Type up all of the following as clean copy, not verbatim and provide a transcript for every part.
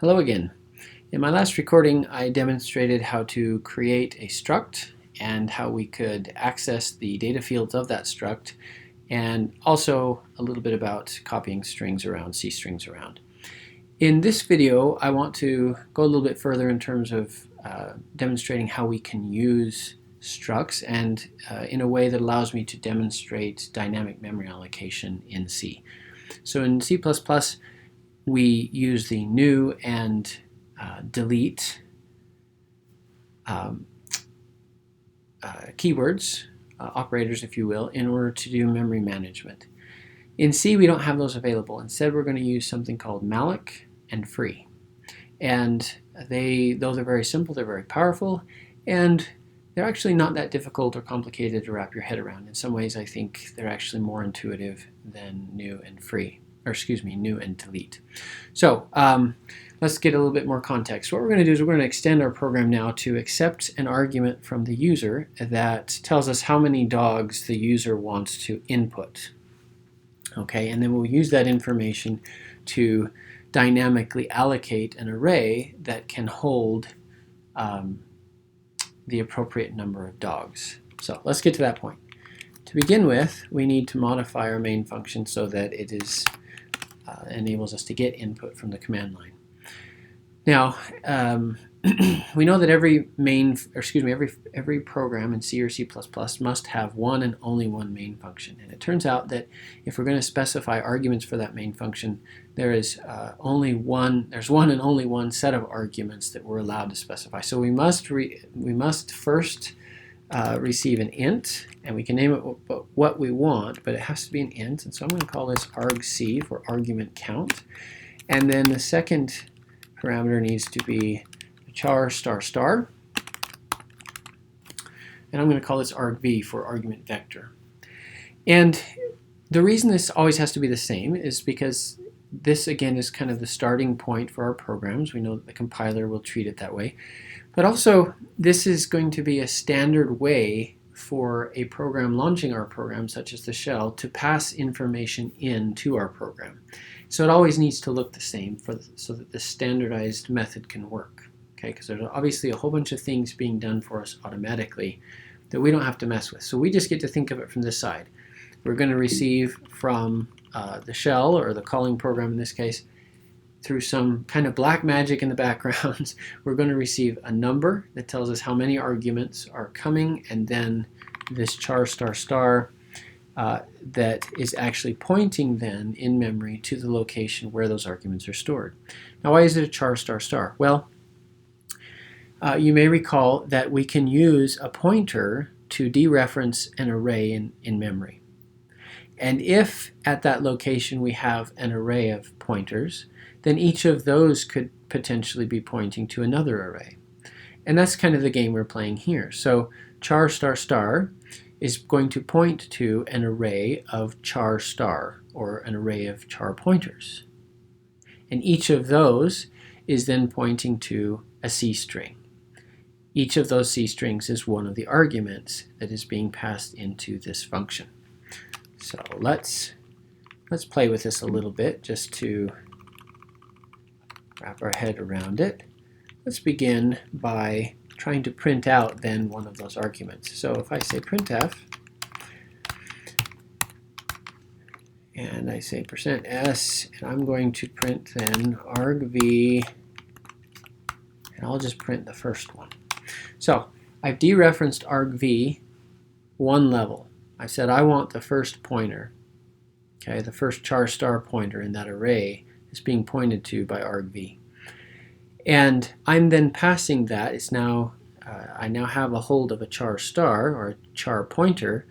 Hello again. In my last recording, I demonstrated how to create a struct and how we could access the data fields of that struct, and also a little bit about copying strings around, C strings around. In this video, I want to go a little bit further in terms of demonstrating how we can use structs and in a way that allows me to demonstrate dynamic memory allocation in C. So in C++, we use the new and delete keywords, operators if you will, in order to do memory management. In C we don't have those available. Instead we're going to use something called malloc and free. And though they're very simple, they're very powerful, and they're actually not that difficult or complicated to wrap your head around. In some ways I think they're actually more intuitive than new and free. New and delete. So let's get a little bit more context. What we're going to do is we're going to extend our program now to accept an argument from the user that tells us how many dogs the user wants to input. Okay, and then we'll use that information to dynamically allocate an array that can hold the appropriate number of dogs. So let's get to that point. To begin with, we need to modify our main function so that it enables us to get input from the command line. Now, we know that every program in C or C++ must have one and only one main function. And it turns out that if we're going to specify arguments for that main function, there's one and only one set of arguments that we're allowed to specify. So we must first receive an int, and we can name it what we want, but it has to be an int, and so I'm going to call this argc for argument count, and then the second parameter needs to be char star star, and I'm going to call this argv for argument vector. And the reason this always has to be the same is because this again is kind of the starting point for our programs. We know that the compiler will treat it that way. But also, this is going to be a standard way for a program launching our program, such as the shell, to pass information into our program. So it always needs to look the same so that the standardized method can work. Okay, because there's obviously a whole bunch of things being done for us automatically that we don't have to mess with. So we just get to think of it from this side. We're going to receive from the shell, or the calling program in this case, through some kind of black magic in the background, we're going to receive a number that tells us how many arguments are coming, and then this char star star that is actually pointing then in memory to the location where those arguments are stored. Now, why is it a char star star? Well, you may recall that we can use a pointer to dereference an array in memory. And if at that location we have an array of pointers, then each of those could potentially be pointing to another array. And that's kind of the game we're playing here. So char star star is going to point to an array of char star, or an array of char pointers. And each of those is then pointing to a C string. Each of those C strings is one of the arguments that is being passed into this function. So let's play with this a little bit just to wrap our head around it. Let's begin by trying to print out then one of those arguments. So if I say printf, and I say %s, and I'm going to print then argv, and I'll just print the first one. So I've dereferenced argv one level. I said I want the first pointer, okay, the first char star pointer in that array is being pointed to by argv. And I'm then passing that. I now have a hold of a char star, or a char pointer,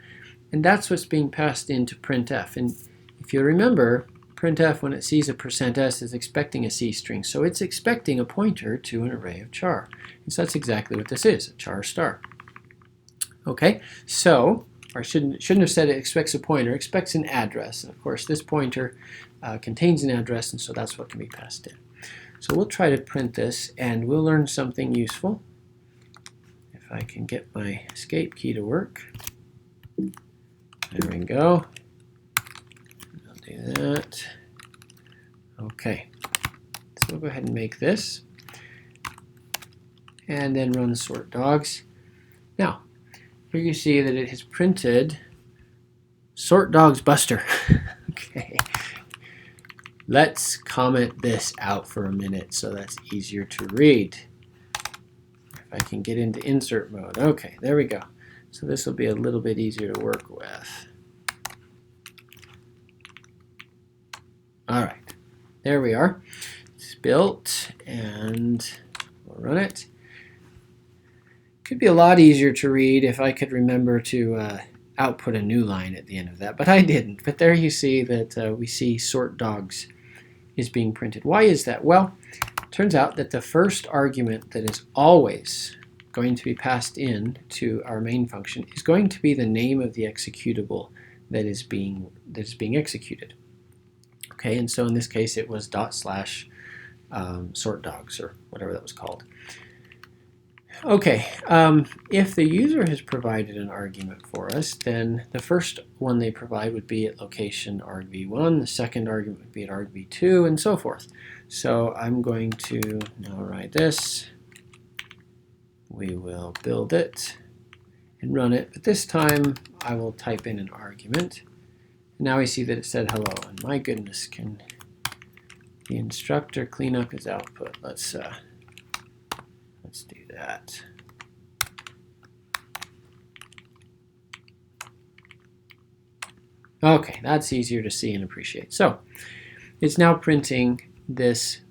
and that's what's being passed into printf. And if you remember, printf, when it sees a %s, is expecting a C string, so it's expecting a pointer to an array of char. And so that's exactly what this is, a char star. Okay, so, or I shouldn't have said it expects a pointer, it expects an address. And of course this pointer contains an address, and so that's what can be passed in. So we'll try to print this, and we'll learn something useful. If I can get my escape key to work. There we go. I'll do that. Okay. Let's we'll go ahead and make this, and then run sort dogs. Now, here you see that it has printed sort dogs Buster. Okay. Let's comment this out for a minute so that's easier to read. If I can get into insert mode. Okay, there we go. So this will be a little bit easier to work with. All right, there we are. It's built, and we'll run it. Could be a lot easier to read if I could remember to output a new line at the end of that, but I didn't. But there you see that we see sort dogs is being printed. Why is that? Well, it turns out that the first argument that is always going to be passed in to our main function is going to be the name of the executable that is being executed. Okay, and so in this case it was / sort dogs, or whatever that was called. Okay, if the user has provided an argument for us, then the first one they provide would be at location argv1, the second argument would be at argv2, and so forth. So I'm going to now write this. We will build it and run it, but this time I will type in an argument. Now we see that it said hello, and my goodness, can the instructor clean up his output? Let's do that. Okay, that's easier to see and appreciate. So it's now printing this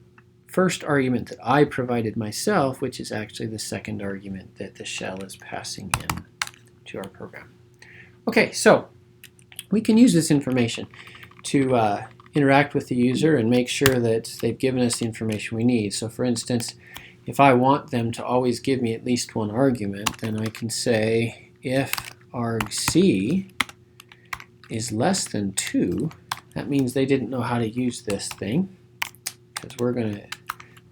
first argument that I provided myself, which is actually the second argument that the shell is passing in to our program. Okay, so we can use this information to interact with the user and make sure that they've given us the information we need. So for instance, if I want them to always give me at least one argument, then I can say if argc is less than 2, that means they didn't know how to use this thing, because we're going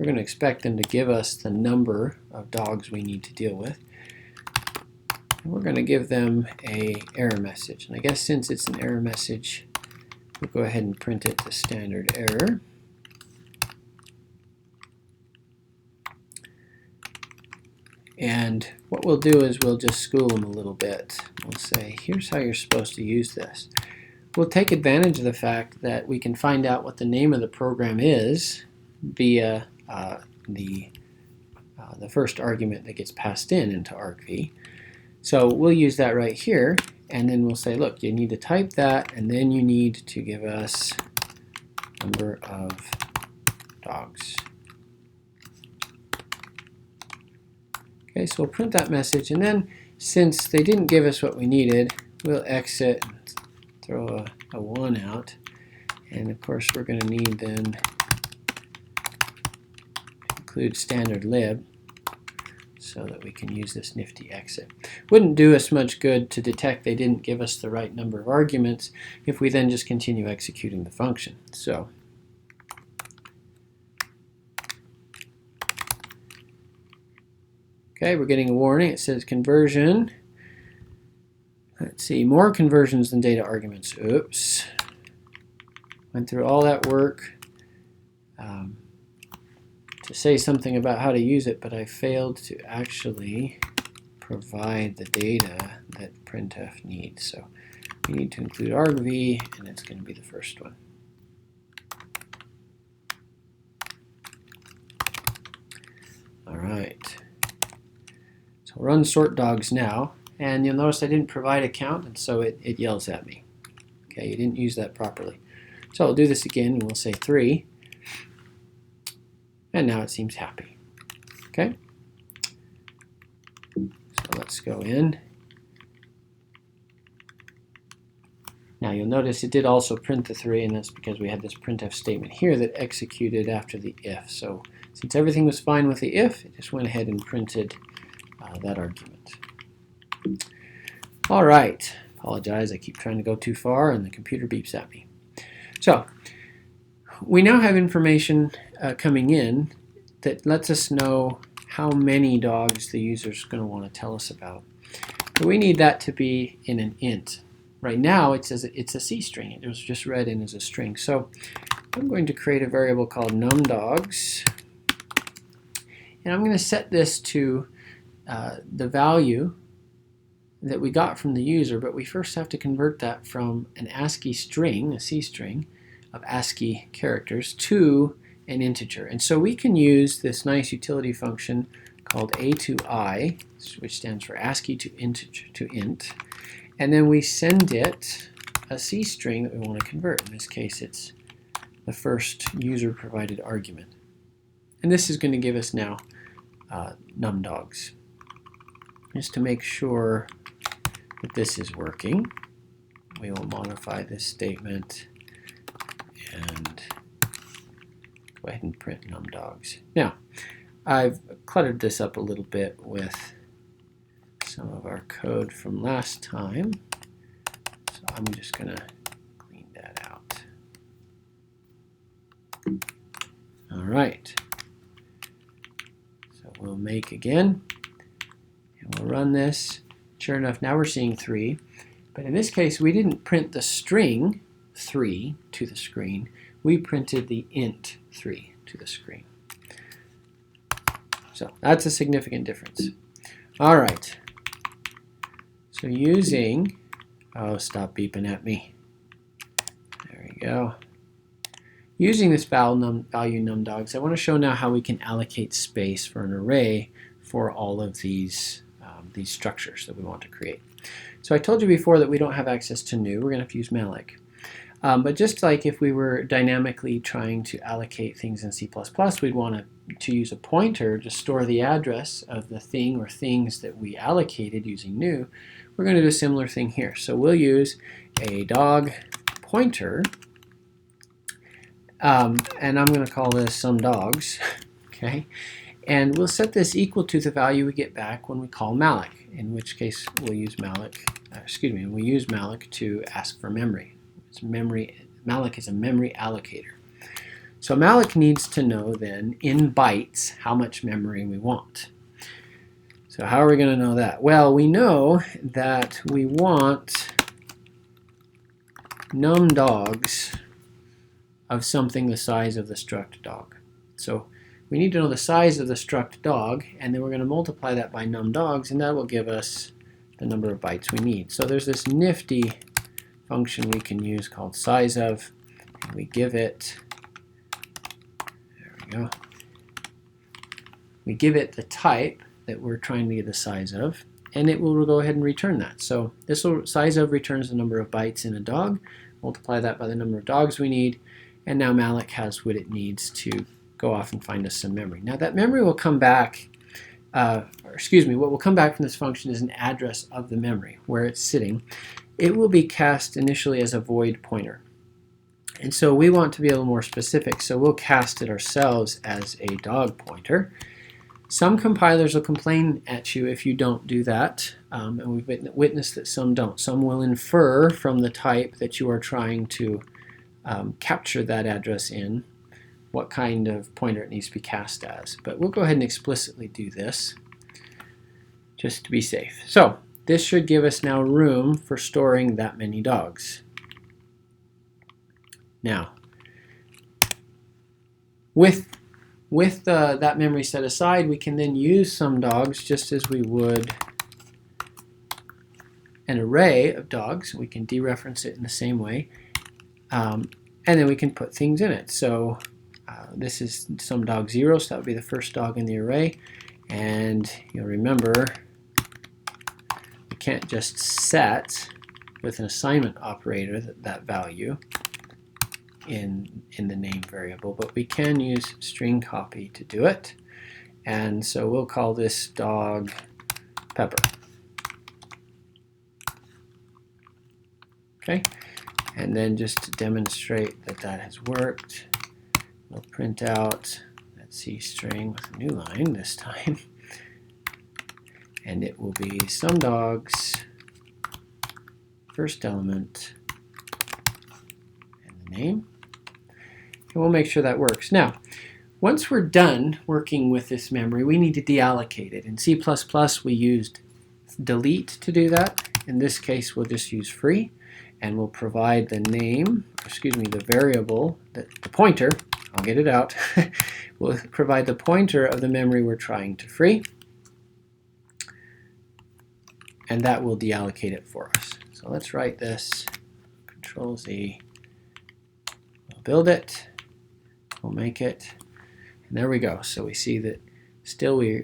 to expect them to give us the number of dogs we need to deal with. And we're going to give them an error message. And I guess since it's an error message, we'll go ahead and print it to standard error. And what we'll do is we'll just school them a little bit. We'll say, here's how you're supposed to use this. We'll take advantage of the fact that we can find out what the name of the program is via the first argument that gets passed into argv. So we'll use that right here, and then we'll say, look, you need to type that, and then you need to give us number of dogs. Okay, so we'll print that message, and then since they didn't give us what we needed, we'll exit and throw a 1 out. And of course we're going to need then include standard lib so that we can use this nifty exit. Wouldn't do us much good to detect they didn't give us the right number of arguments if we then just continue executing the function. So okay, we're getting a warning. It says conversion. Let's see, more conversions than data arguments. Oops. Went through all that work to say something about how to use it, but I failed to actually provide the data that printf needs. So we need to include argv, and it's going to be the first one. All right. So run sort dogs now, and you'll notice I didn't provide a count, and so it yells at me. Okay, you didn't use that properly. So I'll do this again, and we'll say 3, and now it seems happy. Okay, so let's go in. Now you'll notice it did also print the 3, and that's because we had this printf statement here that executed after the if. So since everything was fine with the if, it just went ahead and printed that argument. All right, apologize, I keep trying to go too far and the computer beeps at me. So we now have information coming in that lets us know how many dogs the user is going to want to tell us about. But we need that to be in an int. Right now it says it's a C string. It was just read in as a string. So I'm going to create a variable called numDogs, and I'm going to set this to the value that we got from the user, but we first have to convert that from an ASCII string, a C string of ASCII characters, to an integer. And so we can use this nice utility function called a to I, which stands for ASCII to integer to int, and then we send it a C string that we want to convert. In this case, it's the first user provided argument. And this is going to give us now numDogs. Just to make sure that this is working, we will modify this statement and go ahead and print numDogs. Now, I've cluttered this up a little bit with some of our code from last time, so I'm just going to clean that out. All right, so we'll make again, and we'll run this. Sure enough, now we're seeing 3, but in this case we didn't print the string 3 to the screen, we printed the int 3 to the screen. So that's a significant difference. All right, so using, oh, stop beeping at me. There we go. Using this value numDogs, I want to show now how we can allocate space for an array for all of these structures that we want to create. So I told you before that we don't have access to new. We're going to have to use Malloc. But just like if we were dynamically trying to allocate things in C++, we'd want to use a pointer to store the address of the thing or things that we allocated using new. We're going to do a similar thing here. So we'll use a dog pointer, and I'm going to call this some dogs, okay? And we'll set this equal to the value we get back when we call Malloc, in which case we'll use Malloc, we use Malloc to ask for memory. Malloc is a memory allocator. So Malloc needs to know then in bytes how much memory we want. So how are we going to know that? Well, we know that we want numDogs of something the size of the struct dog. So we need to know the size of the struct dog, and then we're going to multiply that by numDogs, and that will give us the number of bytes we need. So there's this nifty function we can use called sizeOf, and we give it, there we go, we give it the type that we're trying to get the size of, and it will go ahead and return that. So this will, sizeOf returns the number of bytes in a dog, multiply that by the number of dogs we need, and now Malloc has what it needs to go off and find us some memory. Now that memory will come back, what will come back from this function is an address of the memory, where it's sitting. It will be cast initially as a void pointer. And so we want to be a little more specific, so we'll cast it ourselves as a dog pointer. Some compilers will complain at you if you don't do that, and we've witnessed that some don't. Some will infer from the type that you are trying to capture that address in what kind of pointer it needs to be cast as. But we'll go ahead and explicitly do this just to be safe. So this should give us now room for storing that many dogs. Now, with that memory set aside, we can then use some dogs just as we would an array of dogs. We can dereference it in the same way, and then we can put things in it. So this is some dog 0, so that would be the first dog in the array. And you'll remember, we can't just set with an assignment operator that value in the name variable, but we can use string copy to do it. And so we'll call this dog Pepper. Okay, and then just to demonstrate that that has worked, we'll print out that C string with a new line this time, and it will be some dogs, first element, and the name. And we'll make sure that works. Now, once we're done working with this memory, we need to deallocate it. In C++, we used delete to do that. In this case, we'll just use free. and we'll provide the name, excuse me, the variable, the pointer, I'll get it out, we'll provide the pointer of the memory we're trying to free, and that will deallocate it for us. So let's write this, Control Z, we'll build it, we'll make it, and there we go. So we see that still we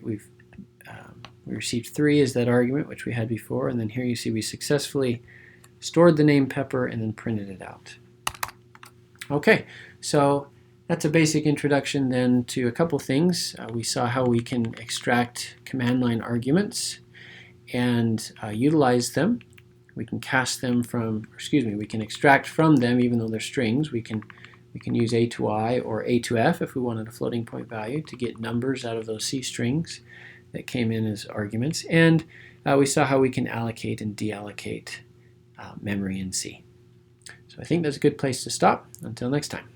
received 3 as that argument, which we had before, and then here you see we successfully stored the name Pepper and then printed it out. Okay, so that's a basic introduction then to a couple things. We saw how we can extract command line arguments and utilize them. We can cast them from, we can extract from them even though they're strings. We can use A to I or A to F if we wanted a floating point value to get numbers out of those C strings that came in as arguments. And we saw how we can allocate and deallocate memory in C. So I think that's a good place to stop. Until next time.